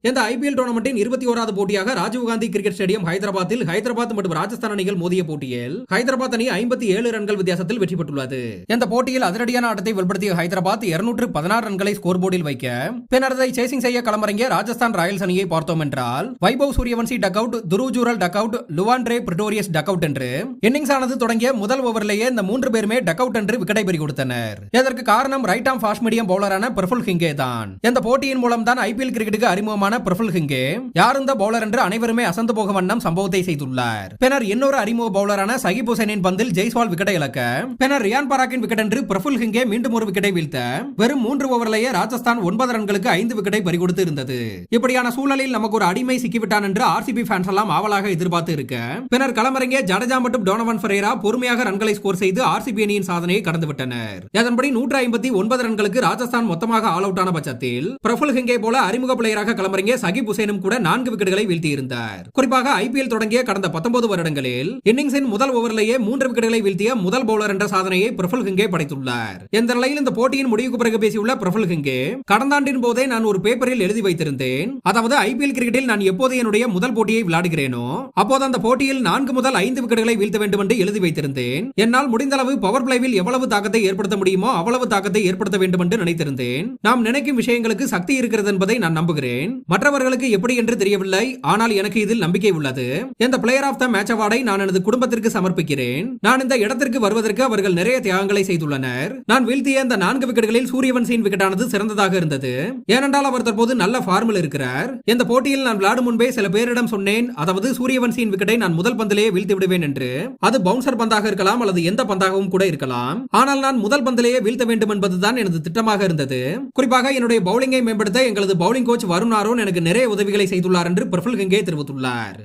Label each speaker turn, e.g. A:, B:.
A: இந்த ஐபிஎல் டோர்னமெண்டின் 21வது போட்டியாக Rajiv Gandhi cricket stadium ஹைதராபாத்தில் ஹைதராபாத் மற்றும் ராஜஸ்தான் அணிகள் மோதிய போட்டியில் ஹைதராபாத் அணி 57 ரன்கள் வித்தியாசத்தில் வெற்றி பெற்றுள்ளது. இந்த போட்டியில் அதிரடியான ஆட்டத்தை வெளிப்படுத்திய ஹைதராபாத் 216 ரன்களை ஸ்கோர் போர்டில் வைக்க பின்னர் அதை சேசிங் செய்ய களமிறங்கிய ராஜஸ்தான் ராயல்ஸ் அணியை பார்த்தோம் என்றால் Vaibhav Sooryavanshi duck out, Dhruv Jurel duck out, Lhuan-dre Pretorius duck out என்று இன்னிங்ஸ் ஆனது தொடங்கிய முதல் ஓவரிலேயே இந்த 3 பேருமே டக் அவுட் என்று விக்கெட்டை பறி கொடுத்தனர். இதற்கு காரணம் ரைட் ஆர்ம் ஃபாஸ்ட் மீடியம் பவுலரான பிரஃபுல் ஹிங்கே தான். இந்த போட்டியின் மூலம் தான் ஐபிஎல் கிரிக்கெட்டுக்கு அறிமுகமான பிரஃபுல் ஹிங்கே யார் இந்த பவுலர் என்று அனைவருமே அசந்து போக வண்ணம் சம்பவத்தை செய்துள்ளார். பின்னர் இன்னொரு அறிமுக பவுலரான சகிப் ஹுசைனின் பந்தில் ஜெய்ஸ்வால் விக்கெட்டை இழக்க பின்னர் ரியான் பராக்கின் விக்கெட் என்று பிரஃபுல் ஹிங்கே மீண்டும் ஒரு விக்கெட்டை வீழ்த்த வெறும் 3 ஓவரிலேயே ராஜஸ்தான் 9 ரன்களுக்கு 5 விக்கெட்டை பறிகொடுத்து இருந்தது. இப்படியான சூழலில் நமக்கு ஒரு அடிமை சிக்கிவிட்டான் என்று ஆர்சிபி ஃபேன்ஸ் எல்லாம் ஆவலாக எதிர்பார்த்து இருக்க பின்னர் களமிறங்கிய ஜடேஜா மற்றும் டோனோவன் ஃபெரேரா பொறுமையாக ரன்களை ஸ்கோர் செய்து ஆர்சிபி அணியின் சாதனையை கடந்துவிட்டனர். அதன்படி 159 ரன்களுக்கு ராஜஸ்தான் மொத்தமாக ஆல் அவுட் ஆன பட்சத்தில் பிரஃபுல் ஹிங்கே போல அறிமுக பிளேயராக களமிறங்கிய சகிப் ஹுசைனும் கூட 4 விக்கெட்டுகளை வீழ்த்தியிருந்தார். குறிப்பாக ஐபிஎல் தொடங்கிய கடந்த 19 வருடங்களில் இன்னிங்ஸின் முதல் ஓவரிலேயே 3 விக்கெட்டுகளை வீழ்த்திய முதல் பவுலர் என்ற சாதனையை பிரஃபுல் ஹிங்கே படைத்துள்ளார். இந்த நிலையில் இந்த போட்டியின் முடிவுக்கு பிறகு பேசியுள்ள பிரஃபுல் ஹிங்கே, கடந்த ஆண்டின் போதே நான் ஒரு பேப்பரில் எழுதி வைத்திருந்தேன், அதாவது ஐபிஎல் கிரிக்கெட்டில் நான் எப்போது என்னுடைய முதல் போட்டியை விளையாடுகிறேனோ அப்போது அந்த போட்டியில் 4 முதல் 5 விக்கெட்டுகளை வீழ்த்த வேண்டும் என்று எழுதி வைத்திருந்தேன். என்னால் முடிந்தளவு பவர் பிளேவில் எவ்வளவு தாக்கத்தை ஏற்படுத்த முடியுமோ அவ்வளவு தாக்கத்தை ஏற்படுத்த வேண்டும் என்று நினைத்திருந்தேன். நாம் நினைக்கும் விஷயங்களுக்கு சக்தி இருக்கிறது என்பதை நான் நம்புகிறேன். மற்றவர்களுக்கு எப்படி என்று தெரியவில்லை, ஆனால் எனக்கு இதில் நம்பிக்கை உள்ளது. இந்த பிளேயர் ஆஃப் த மேட்ச் அவார்டை நான் எனது குடும்பத்திற்கு சமர்ப்பிக்கிறேன். நான் இந்த இடத்திற்கு வருவதற்கு அவர்கள் நிறைய தியாகங்களை செய்துள்ளனர். நான் வீழ்த்திய இந்த 4 விக்கெட்டுகளில் சூரியவன்சியின் விக்கெட்டானது சிறந்ததாக இருந்தது. ஏனென்றால் அவர் தற்போது நல்ல ஃபார்மில் இருக்கிறார். இந்த போட்டியில் நான் விளையாடும் முன்பே சில பேரிடம் சொன்னேன், அதாவது சூரியவன்சியின் விக்கெட்டை நான் முதல் பந்திலேயே வீழ்த்தி விடுவேன் என்று. அது பவுன்சர் பந்தாக இருக்கலாம் அல்லது எந்த பந்தாகவும் கூட இருக்கலாம். ஆனால் நான் முதல் பந்திலேயே வீழ்த்த வேண்டும் என்பதுதான் எனது திட்டமாக இருந்தது. குறிப்பாக என்னுடைய பவுலிங்கை மேம்படுத்த எங்களது பவுலிங் கோச் வருண் ஆரோன் எனக்கு நிறைய உதவிகளை செய்துள்ளார் என்று பிரஃபுல் ஹிங்கே தெரிவித்துள்ளார்.